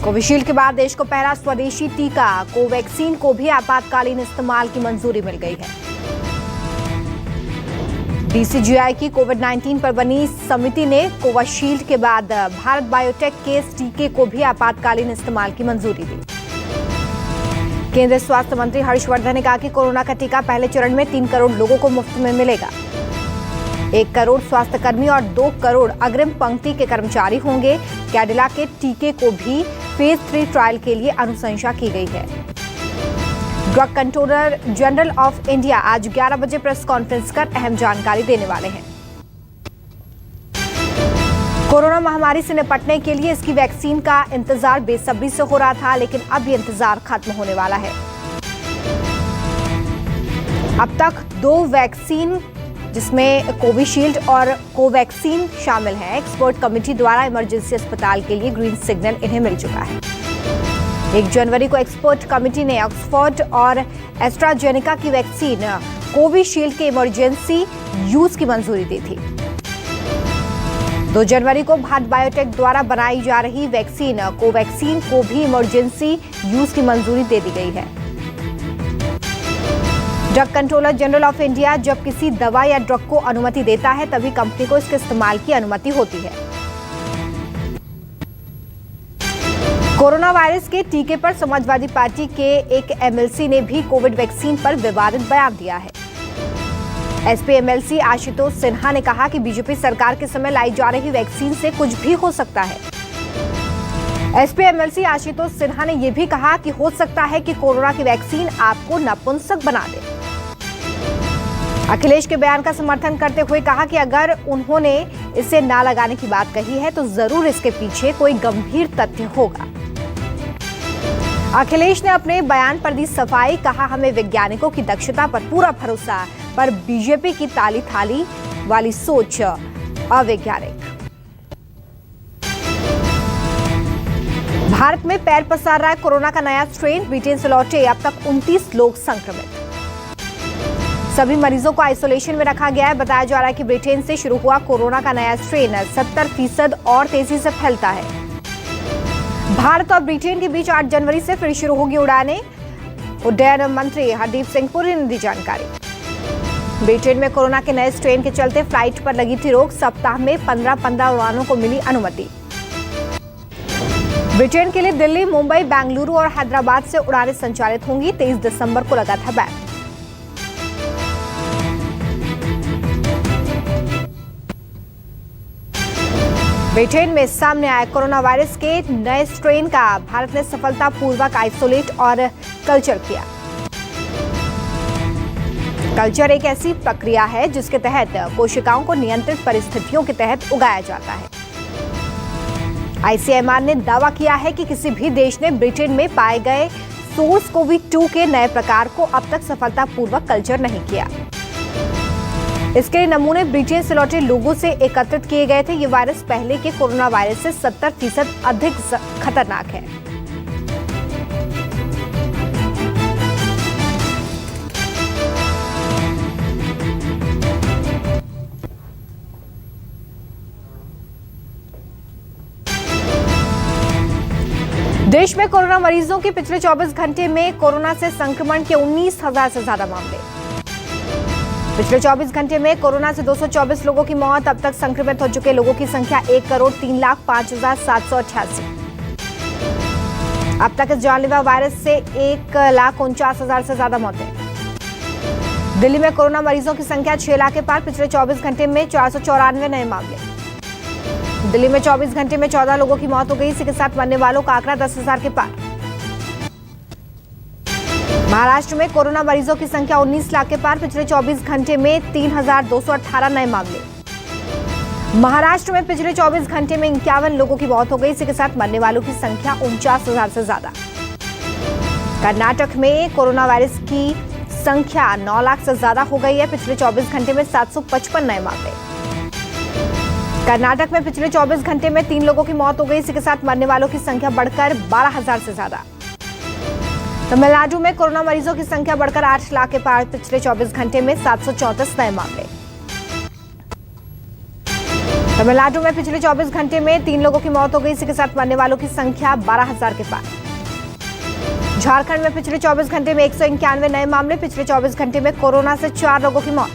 Covishield के बाद देश को पहला स्वदेशी टीका कोवैक्सीन को भी आपातकालीन इस्तेमाल की मंजूरी मिल गई है। डीसीजीआई की कोविड-19 पर बनी समिति ने कोविशील्ड के बाद भारत बायोटेक के इस टीके को भी आपातकालीन इस्तेमाल की मंजूरी दी। केंद्रीय स्वास्थ्य मंत्री हर्षवर्धन ने कहा कि कोरोना का टीका पहले चरण में 3 करोड़ लोगों को मुफ्त में मिलेगा। 1 करोड़ स्वास्थ्यकर्मी और 2 करोड़ अग्रिम पंक्ति के कर्मचारी होंगे। कैडिला के टीके को भी फेज 3 ट्रायल के लिए अनुशंसा की गई है। Drug controller general of India आज 11 बजे प्रेस कॉन्फ्रेंस कर अहम जानकारी देने वाले हैं। कोरोना महामारी से निपटने के लिए इसकी वैक्सीन का इंतजार बेसब्री से हो रहा था, लेकिन अब ये इंतजार खत्म होने वाला है। अब तक 2 वैक्सीन जिसमें कोविशील्ड और कोवैक्सीन शामिल हैं, एक्सपर्ट कमेटी द्वारा इमरजेंसी अस्पताल के लिए ग्रीन सिग्नल इन्हें मिल चुका है। 1 जनवरी को एक्सपर्ट कमेटी ने ऑक्सफोर्ड और एस्ट्राजेनेका की वैक्सीन कोविशील्ड के इमरजेंसी यूज की मंजूरी दी थी। 2 जनवरी को भारत बायोटेक द्वारा बनाई जा रही वैक्सीन कोवैक्सीन को भी इमरजेंसी यूज की मंजूरी दे दी गई है। Drug controller general of India जब किसी दवा या ड्रग को अनुमति देता है तभी कंपनी को इसके इस्तेमाल की अनुमति होती है। कोरोना वायरस के टीके पर समाजवादी पार्टी के एक एमएलसी ने भी कोविड वैक्सीन पर विवादित बयान दिया है। एसपी एमएलसी आशुतोष सिन्हा ने कहा कि बीजेपी सरकार के समय लाई जा रही वैक्सीन से कुछ भी हो सकता है। एसपी एमएलसी आशुतोष सिन्हा ने यह भी कहा कि हो सकता है कि कोरोना की वैक्सीन आपको नपुंसक बना दे। अखिलेश के बयान का समर्थन करते हुए कहा कि अगर उन्होंने इसे ना लगाने की बात कही है तो जरूर इसके पीछे कोई गंभीर तथ्य होगा। अखिलेश ने अपने बयान पर दी सफाई, कहा हमें वैज्ञानिकों की दक्षता पर पूरा भरोसा, पर बीजेपी की ताली थाली वाली सोच अवैज्ञानिक। भारत में पैर पसार रहा है कोरोना का नया स्ट्रेन, ब्रिटेन से लौटे अब तक 29 लोग संक्रमित। सभी मरीजों को आइसोलेशन में रखा गया है। बताया जा रहा है कि ब्रिटेन से शुरू हुआ कोरोना का नया स्ट्रेन 70% और तेजी से फैलता है। भारत और ब्रिटेन के बीच 8 जनवरी से फिर शुरू होगी उड़ानें। उड्डयन मंत्री हरदीप सिंह पुरी ने दी जानकारी। ब्रिटेन में कोरोना के नए स्ट्रेन के चलते फ्लाइट पर लगी थी रोक। सप्ताह में 15 उड़ानों को मिली अनुमति। ब्रिटेन के लिए दिल्ली, मुंबई, बेंगलुरु और हैदराबाद से उड़ानें संचालित होंगी। 23 दिसंबर को लगा था बैन। ब्रिटेन में सामने आया कोरोना वायरस के नए स्ट्रेन का भारत ने सफलतापूर्वक आइसोलेट और कल्चर किया। कल्चर एक ऐसी प्रक्रिया है जिसके तहत कोशिकाओं को नियंत्रित परिस्थितियों के तहत उगाया जाता है। आईसीएमआर ने दावा किया है कि किसी भी देश ने ब्रिटेन में पाए गए सोर्स कोविड-2 के नए प्रकार को अब तक सफलतापूर्वक कल्चर नहीं किया। इसके लिए नमूने ब्रिटेन से लौटे लोगों से एकत्रित किए गए थे। ये वायरस पहले के कोरोना वायरस से 70% अधिक खतरनाक है। देश में कोरोना मरीजों के पिछले 24 घंटे में कोरोना से संक्रमण के 19,000 से ज्यादा मामले। पिछले 24 घंटे में कोरोना से 224 लोगों की मौत। अब तक संक्रमित हो चुके लोगों की संख्या 1,03,05,788। अब तक इस जानलेवा वायरस से 1,49,000 से ज्यादा मौतें। दिल्ली में कोरोना मरीजों की संख्या 6 लाख के पार। पिछले 24 घंटे में 494 नए मामले। दिल्ली में 24 घंटे में 14 लोगों की मौत हो गई। इसी के साथ मरने वालों का आंकड़ा 10,000 के पार। महाराष्ट्र में कोरोना मरीजों की संख्या 19 लाख के पार। पिछले 24 घंटे में 3,218 नए मामले। महाराष्ट्र में पिछले 24 घंटे में 51 लोगों की मौत हो गई। इसी के साथ मरने वालों की संख्या 49,000 से ज्यादा। कर्नाटक में कोरोना वायरस की संख्या 9 लाख से ज्यादा हो गई है। पिछले 24 घंटे में 755 नए मामले। कर्नाटक में पिछले 24 घंटे में 3 लोगों की मौत हो गई। इसी के साथ मरने वालों की संख्या बढ़कर 12,000 से ज्यादा। तमिलनाडु में कोरोना मरीजों की संख्या बढ़कर 8 लाख के पार। पिछले 24 घंटे में 734 नए मामले। तमिलनाडु में पिछले 24 घंटे में 3 लोगों की मौत हो गई। इसी के साथ मरने वालों की संख्या 12,000 के पार। झारखंड में पिछले 24 घंटे में 191 नए मामले। पिछले 24 घंटे में कोरोना से 4 लोगों की मौत।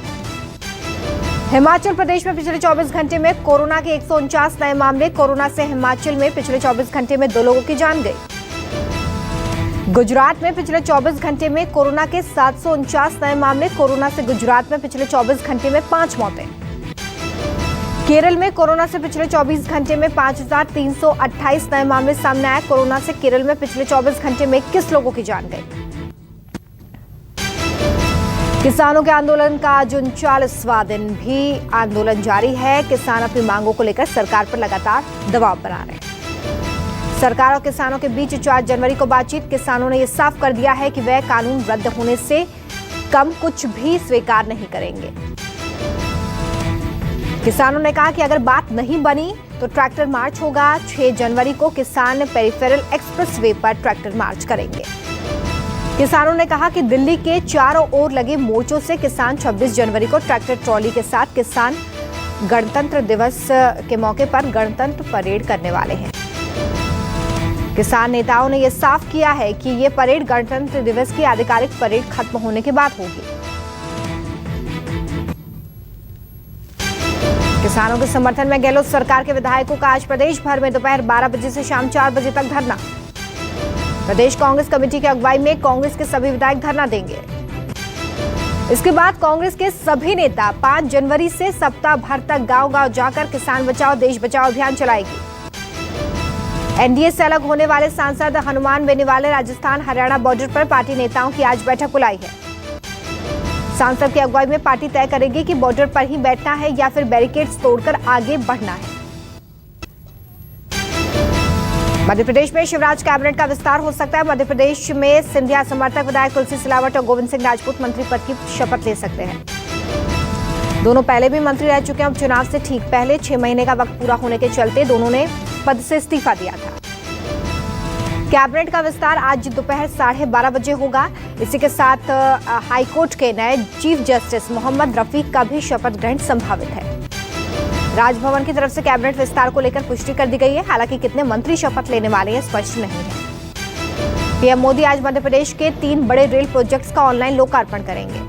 हिमाचल प्रदेश में पिछले 24 घंटे में कोरोना के 149 नए मामले। कोरोना से हिमाचल में पिछले 24 घंटे में 2 लोगों की जान गई। गुजरात में पिछले 24 घंटे में कोरोना के 749 नए मामले। कोरोना से गुजरात में पिछले 24 घंटे में 5 मौतें। केरल में कोरोना से पिछले 24 घंटे में 5,328 नए मामले सामने आए। कोरोना से केरल में पिछले 24 घंटे में 21 लोगों की जान गई। किसानों के आंदोलन का आज 39वां दिन भी आंदोलन जारी है। किसान अपनी मांगों को लेकर सरकार पर लगातार दबाव बना रहे हैं। सरकार और किसानों के बीच 4 जनवरी को बातचीत। किसानों ने यह साफ कर दिया है कि वह कानून रद्द होने से कम कुछ भी स्वीकार नहीं करेंगे। किसानों ने कहा कि अगर बात नहीं बनी तो ट्रैक्टर मार्च होगा। 6 जनवरी को किसान पेरिफेरल एक्सप्रेसवे पर ट्रैक्टर मार्च करेंगे। किसानों ने कहा कि दिल्ली के चारों ओर लगे मोर्चों से किसान 26 जनवरी को ट्रैक्टर ट्रॉली के साथ किसान गणतंत्र दिवस के मौके पर गणतंत्र परेड करने वाले हैं। किसान नेताओं ने यह साफ किया है कि यह परेड गणतंत्र दिवस की आधिकारिक परेड खत्म होने के बाद होगी। किसानों के समर्थन में गहलोत सरकार के विधायकों का आज प्रदेश भर में दोपहर 12 बजे से शाम 4 बजे तक धरना। प्रदेश कांग्रेस कमेटी की अगुवाई में कांग्रेस के सभी विधायक धरना देंगे। इसके बाद कांग्रेस के सभी नेता 5 जनवरी से सप्ताह भर तक गांव-गांव जाकर किसान बचाओ देश बचाओ अभियान चलाएगी। एनडीए से अलग होने वाले सांसद हनुमान बेनीवाल ने राजस्थान हरियाणा बॉर्डर पर पार्टी नेताओं की आज बैठक बुलाई है। सांसद की अगुवाई में पार्टी तय करेगी कि बॉर्डर पर ही बैठना है या फिर बैरिकेड्स तोड़कर आगे बढ़ना है। मध्य प्रदेश में शिवराज कैबिनेट का विस्तार हो सकता है। मध्य प्रदेश में सिंधिया समर्थक विधायक तुलसी सिलावट और गोविंद सिंह राजपूत मंत्री पद की शपथ ले सकते हैं। दोनों पहले भी मंत्री रह चुके हैं। उपचुनाव से ठीक पहले 6 महीने का वक्त पूरा होने के चलते दोनों ने पद से इस्तीफा दिया था। कैबिनेट का विस्तार आज दोपहर 12:30 बजे होगा। इसी के साथ हाईकोर्ट के नए चीफ जस्टिस मोहम्मद रफीक का भी शपथ ग्रहण संभावित है। राजभवन की तरफ से कैबिनेट विस्तार को लेकर पुष्टि कर दी गई है। हालांकि कितने मंत्री शपथ लेने वाले हैं स्पष्ट नहीं है। पीएम मोदी आज मध्य प्रदेश के 3 बड़े रेल प्रोजेक्ट्स का ऑनलाइन लोकार्पण करेंगे।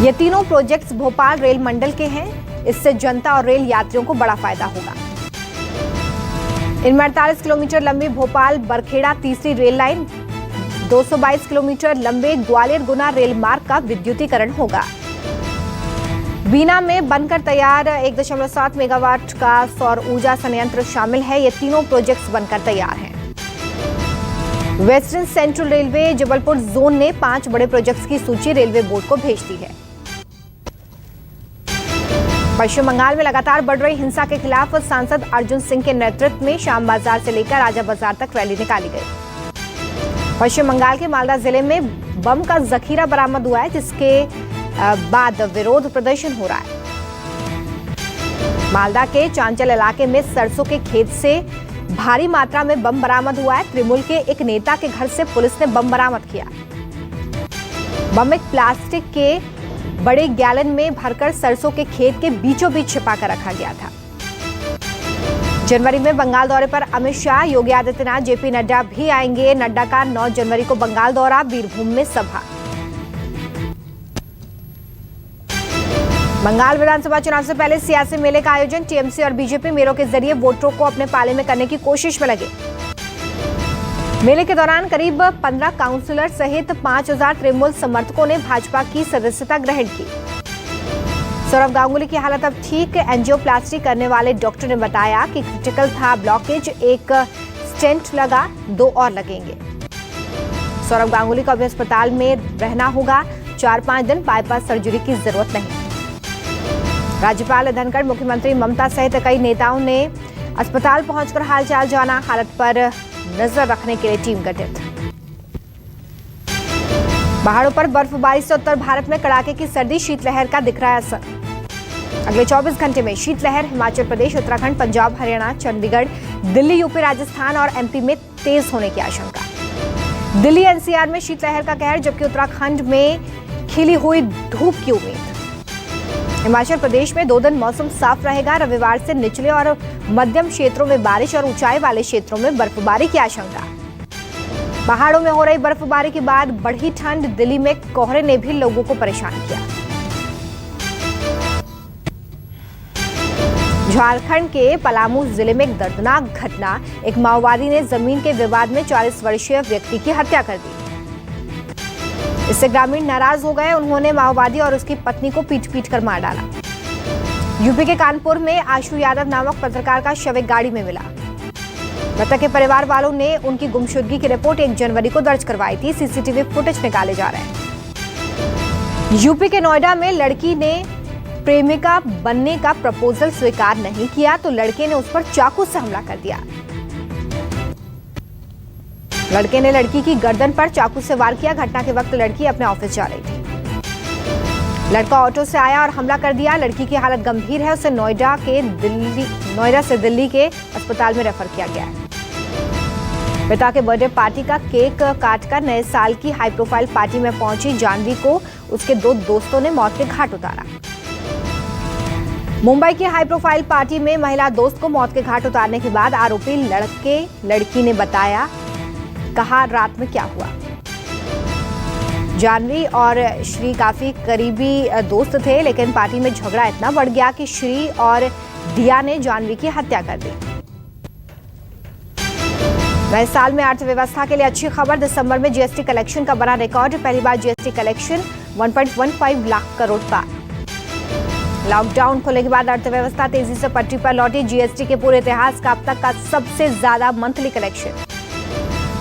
ये तीनों प्रोजेक्ट्स भोपाल रेल मंडल के हैं। इससे जनता और रेल यात्रियों को बड़ा फायदा होगा। इनमें 48 किलोमीटर लंबी भोपाल बरखेड़ा तीसरी रेल लाइन, 222 किलोमीटर लंबे ग्वालियर गुना रेल मार्ग का विद्युतीकरण होगा। बीना में बनकर तैयार 1.7 मेगावाट का सौर ऊर्जा संयंत्र शामिल है। ये तीनों प्रोजेक्ट्स बनकर तैयार हैं। Western central railway Jabalpur zone ने 5 बड़े प्रोजेक्ट्स की सूची रेलवे बोर्ड को भेज दी है। पश्चिम बंगाल में लगातार बढ़ रही हिंसा के खिलाफ सांसद अर्जुन सिंह के नेतृत्व में श्याम बाजार से लेकर राजा बाजार तक रैली निकाली गई। पश्चिम बंगाल के मालदा जिले में बम का जखीरा बरामद हुआ है, जिसके बाद विरोध प्रदर्शन हो रहा है। मालदा के चांचल इलाके में सरसों के खेत से भारी मात्रा में बम बरामद हुआ है। तृणमूल के एक नेता के घर से पुलिस ने बम बरामद किया। बम एक प्लास्टिक के बड़े गैलन में भरकर सरसों के खेत के बीचों बीच छिपाकर रखा गया था। जनवरी में बंगाल दौरे पर अमित शाह, योगी आदित्यनाथ, जेपी नड्डा भी आएंगे। नड्डा का 9 जनवरी को बंगाल दौरा, बीरभूम में सभा। बंगाल विधानसभा चुनाव से पहले सियासी मेले का आयोजन। टीएमसी और बीजेपी मेलों के जरिए वोटरों को अपने पाले में करने की कोशिश में लगे। मेले के दौरान करीब 15 काउंसलर सहित 5,000 तृणमूल समर्थकों ने भाजपा की सदस्यता ग्रहण की। सौरभ गांगुली की हालत अब ठीक। एंजियोप्लास्टी करने वाले डॉक्टर ने बताया कि क्रिटिकल था ब्लॉकेज, एक स्टेंट लगा, 2 और लगेंगे। सौरभ गांगुली को अभी अस्पताल में रहना होगा 4-5 दिन। बाईपास सर्जरी की जरूरत नहीं। राज्यपाल धनखड़, मुख्यमंत्री ममता सहित कई नेताओं ने अस्पताल पहुंचकर हालचाल जाना। हालत पर नजर रखने के लिए टीम गठित। पहाड़ों पर बर्फबारी से उत्तर भारत में कड़ाके की सर्दी, शीतलहर का दिख रहा है असर। अगले 24 घंटे में शीतलहर हिमाचल प्रदेश, उत्तराखंड, पंजाब, हरियाणा, चंडीगढ़, दिल्ली, यूपी, राजस्थान और एमपी में तेज होने की आशंका। दिल्ली एनसीआर में शीतलहर का कहर, जबकि उत्तराखंड में खिली हुई धूप की उम्मीद। हिमाचल प्रदेश में 2 दिन मौसम साफ रहेगा। रविवार से निचले और मध्यम क्षेत्रों में बारिश और ऊंचाई वाले क्षेत्रों में बर्फबारी की आशंका। पहाड़ों में हो रही बर्फबारी के बाद बढ़ी ठंड। दिल्ली में कोहरे ने भी लोगों को परेशान किया। झारखंड के पलामू जिले में एक दर्दनाक घटना। एक माओवादी ने जमीन के विवाद में 40 वर्षीय व्यक्ति की हत्या कर दी। इससे ग्रामीण नाराज हो गए। उन्होंने माओवादी और उसकी पत्नी को पीट कर मार डाला। यूपी के कानपुर में आशु यादव नामक पत्रकार का शव एक गाड़ी में मिला। मृतक के परिवार वालों ने उनकी गुमशुदगी की रिपोर्ट 1 जनवरी को दर्ज करवाई थी। सीसीटीवी फुटेज निकाले जा रहे हैं। यूपी के नोएडा में लड़की ने प्रेमिका बनने का प्रपोजल स्वीकार नहीं किया तो लड़के ने उस पर चाकू से हमला कर दिया। लड़के ने लड़की की गर्दन पर चाकू से वार किया। घटना के वक्त लड़की अपने ऑफिस जा रही थी। लड़का ऑटो से आया और हमला कर दिया। लड़की की हालत गंभीर है। उसे नोएडा से दिल्ली के अस्पताल में रेफर किया गया है। पिता के बर्थडे पार्टी का केक काटकर नए साल की हाई प्रोफाइल पार्टी में पहुंची जाह्नवी को उसके 2 दोस्तों ने मौत के घाट उतारा। मुंबई की हाई प्रोफाइल पार्टी में महिला दोस्त को मौत के घाट उतारने के बाद आरोपी लड़की ने बताया, कहा रात में क्या हुआ। जाह्नवी और श्री काफी करीबी दोस्त थे, लेकिन पार्टी में झगड़ा इतना बढ़ गया कि श्री और दिया ने जाह्नवी की हत्या कर दी। नए साल में अर्थव्यवस्था के लिए अच्छी खबर। दिसंबर में जीएसटी कलेक्शन का बना रिकॉर्ड। पहली बार जीएसटी कलेक्शन 1.15 लाख करोड़ पार। लॉकडाउन खुलने के बाद अर्थव्यवस्था तेजी से पटरी पर लौटी। जीएसटी के पूरे इतिहास का अब तक का सबसे ज्यादा monthly collection.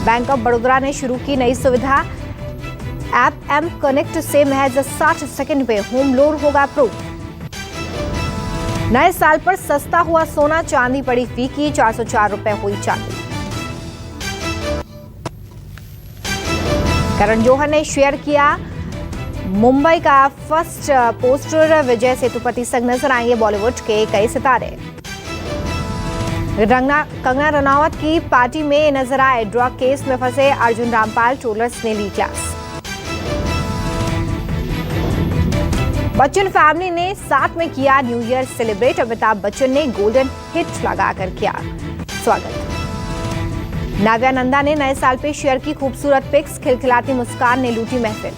Bank of Baroda ने शुरू की नई सुविधा। ऐप एम कनेक्ट से महज 60 सेकंड में होम लोन होगा अप्रूव। नए साल पर सस्ता हुआ सोना, चांदी पड़ी फीकी। 404 रुपए हुई चांदी। करण जौहर ने शेयर किया मुंबई का फर्स्ट पोस्टर। विजय सेतुपति संग नजर आएंगे बॉलीवुड के कई सितारे। कंगना रनावत की पार्टी में नजर आए। ड्रग केस में फंसे अर्जुन रामपाल, ट्रोलर्स ने ली क्लास। बच्चन फैमिली ने साथ में किया new year celebrate. Amitabh Bachchan ने गोल्डन हिट लगाकर किया स्वागत। नाव्या नंदा ने नए साल पे शेयर की खूबसूरत पिक्स। खिलखिलाती मुस्कान ने लूटी महफिल।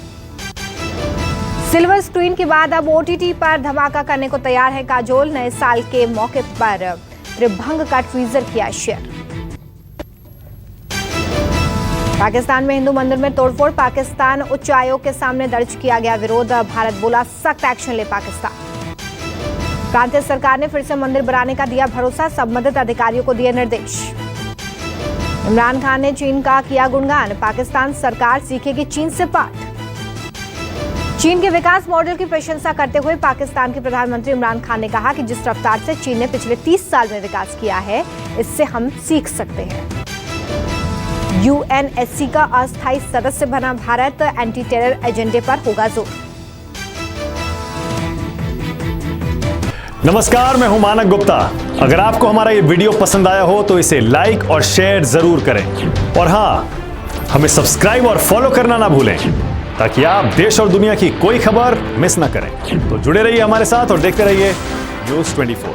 सिल्वर स्क्रीन के बाद अब ओटीटी पर धमाका करने को तैयार है काजोल। नए साल के मौके पर त्रिभंग का टीजर किया शेयर। पाकिस्तान में हिंदू मंदिर में तोड़फोड़। पाकिस्तान उच्च आयोग के सामने दर्ज किया गया विरोध। भारत बोला सख्त एक्शन ले पाकिस्तान। प्रांतीय सरकार ने फिर से मंदिर बनाने का दिया भरोसा। संबंधित अधिकारियों को दिए निर्देश। इमरान खान ने चीन का किया गुणगान। पाकिस्तान सरकार सीखेगी चीन से पाठ। चीन के विकास मॉडल की प्रशंसा करते हुए पाकिस्तान के प्रधानमंत्री इमरान खान ने कहा कि जिस रफ्तार से चीन ने पिछले 30 साल में विकास किया है, इससे हम सीख सकते हैं। यूएनएससी का अस्थायी सदस्य बना भारत। एंटी टेरर एजेंडे पर होगा जोर। नमस्कार, मैं हूं मानक गुप्ता। अगर आपको हमारा ये वीडियो पसंद आया हो तो इसे लाइक और शेयर जरूर करें। और हां, हमें सब्सक्राइब और फॉलो करना ना भूलें ताकि आप देश और दुनिया की कोई खबर मिस ना करें। तो जुड़े रहिए हमारे साथ और देखते रहिए न्यूज़ 24।